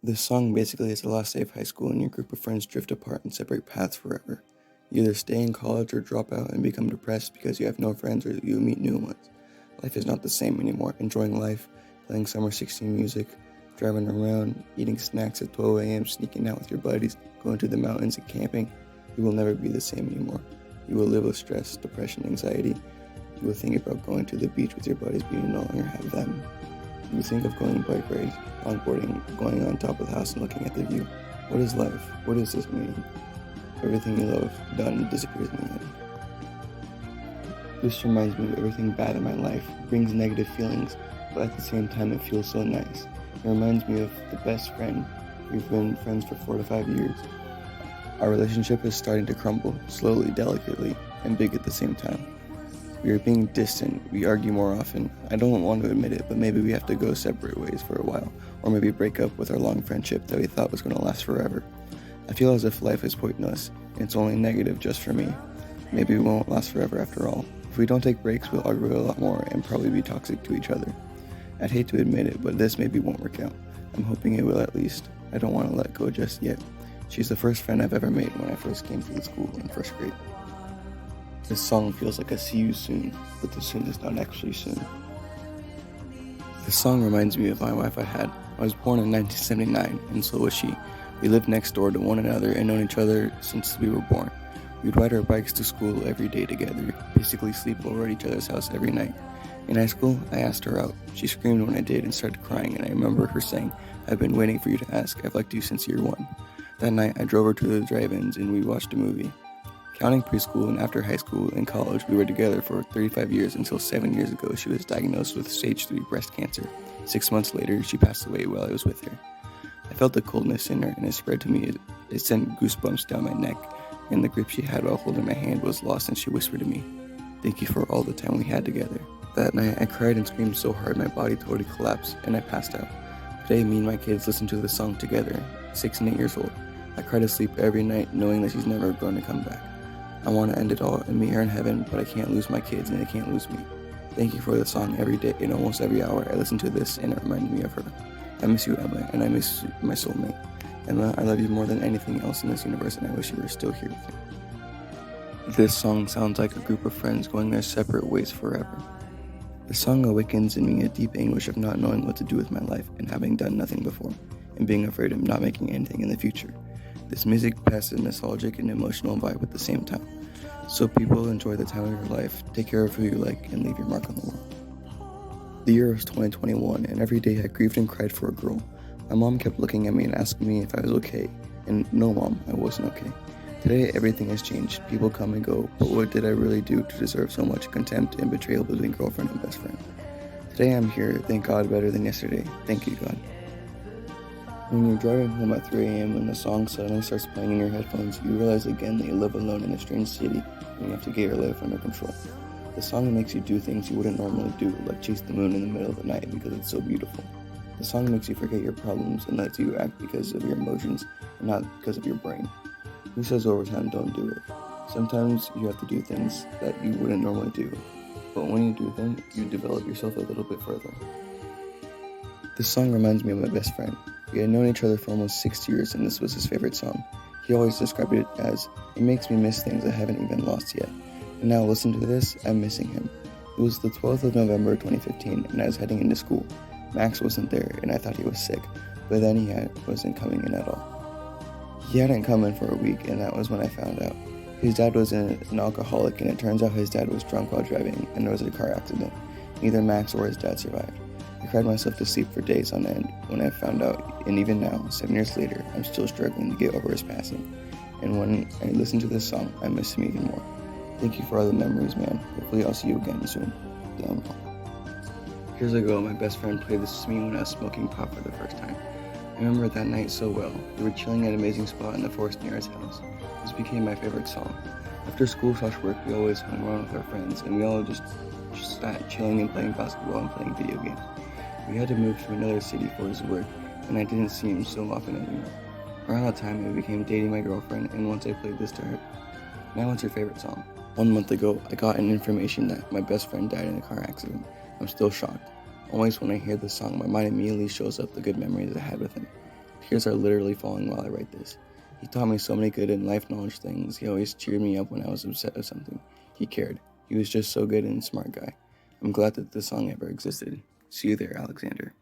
This song basically is the last day of high school and your group of friends drift apart and separate paths forever. You either stay in college or drop out and become depressed because you have no friends or you meet new ones. Life is not the same anymore. Enjoying life, playing Summer 16 music, driving around, eating snacks at 12 a.m., sneaking out with your buddies, going to the mountains and camping, you will never be the same anymore. You will live with stress, depression, anxiety. You will think about going to the beach with your buddies, but you no longer have them. You think of going bike rides, longboarding, going on top of the house and looking at the view. What is life? What is this meaning? Everything you love done disappears in the end. This reminds me of everything bad in my life. It brings negative feelings, but at the same time it feels so nice. It reminds me of the best friend. We've been friends for 4 to 5 years. Our relationship is starting to crumble, slowly, delicately, and big at the same time. We are being distant, we argue more often. I don't want to admit it, but maybe we have to go separate ways for a while, or maybe break up with our long friendship that we thought was going to last forever. I feel as if life is pointless, and it's only negative just for me. Maybe we won't last forever after all. If we don't take breaks, we'll argue a lot more and probably be toxic to each other. I'd hate to admit it, but this maybe won't work out. I'm hoping it will at least. I don't want to let go just yet. She's the first friend I've ever made when I first came to the school in first grade. This song feels like a see you soon, but the soon is not actually soon. This song reminds me of my wife I had. I was born in 1979, and so was she. We lived next door to one another and known each other since we were born. We'd ride our bikes to school every day together, basically sleep over at each other's house every night. In high school, I asked her out. She screamed when I did and started crying, and I remember her saying, "I've been waiting for you to ask. I've liked you since year one." That night, I drove her to the drive-ins and we watched a movie. Counting preschool and after high school and college, we were together for 35 years until 7 years ago she was diagnosed with stage 3 breast cancer. 6 months later, she passed away while I was with her. I felt the coldness in her and it spread to me. It sent goosebumps down my neck, and the grip she had while holding my hand was lost, and she whispered to me, "Thank you for all the time we had together." That night, I cried and screamed so hard my body totally collapsed and I passed out. Today, me and my kids listen to the song together, 6 and 8 years old. I cry to sleep every night knowing that she's never going to come back. I want to end it all and meet her in heaven, but I can't lose my kids and they can't lose me. Thank you for the song every day and almost every hour I listen to this and it reminds me of her. I miss you, Emma, and I miss my soulmate. Emma, I love you more than anything else in this universe and I wish you were still here with me. This song sounds like a group of friends going their separate ways forever. The song awakens in me a deep anguish of not knowing what to do with my life and having done nothing before, and being afraid of not making anything in the future. This music passes a nostalgic and emotional vibe at the same time. So people enjoy the time of your life, take care of who you like, and leave your mark on the world. The year was 2021, and every day I grieved and cried for a girl. My mom kept looking at me and asking me if I was okay, and no, Mom, I wasn't okay. Today, everything has changed. People come and go, but what did I really do to deserve so much contempt and betrayal between girlfriend and best friend? Today I'm here, thank God, better than yesterday. Thank you, God. When you're driving home at 3 a.m. and the song suddenly starts playing in your headphones, you realize again that you live alone in a strange city and you have to get your life under control. The song makes you do things you wouldn't normally do, like chase the moon in the middle of the night because it's so beautiful. The song makes you forget your problems and lets you act because of your emotions and not because of your brain. Who says overtime don't do it? Sometimes you have to do things that you wouldn't normally do, but when you do them, you develop yourself a little bit further. This song reminds me of my best friend. We had known each other for almost 6 years and this was his favorite song. He always described it as, "It makes me miss things I haven't even lost yet." And now listen to this, I'm missing him. It was the 12th of November 2015 and I was heading into school. Max wasn't there and I thought he was sick, but then wasn't coming in at all. He hadn't come in for a week and that was when I found out. His dad was an alcoholic and it turns out his dad was drunk while driving and there was a car accident. Neither Max or his dad survived. I cried myself to sleep for days on end when I found out, and even now, 7 years later, I'm still struggling to get over his passing. And when I listen to this song, I miss him even more. Thank you for all the memories, man. Hopefully I'll see you again soon. Damn. Years ago, my best friend played this to me when I was smoking pot for the first time. I remember that night so well. We were chilling at an amazing spot in the forest near his house. This became my favorite song. After school/work, we always hung around with our friends, and we all just sat chilling and playing basketball and playing video games. We had to move to another city for his work, and I didn't see him so often anymore. Around that time, I became dating my girlfriend, and once I played this to her. Now what's your favorite song? 1 month ago, I got an information that my best friend died in a car accident. I'm still shocked. Always when I hear this song, my mind immediately shows up the good memories I had with him. Tears are literally falling while I write this. He taught me so many good and life knowledge things. He always cheered me up when I was upset with something. He cared. He was just so good and smart guy. I'm glad that this song ever existed. See you there, Alexander.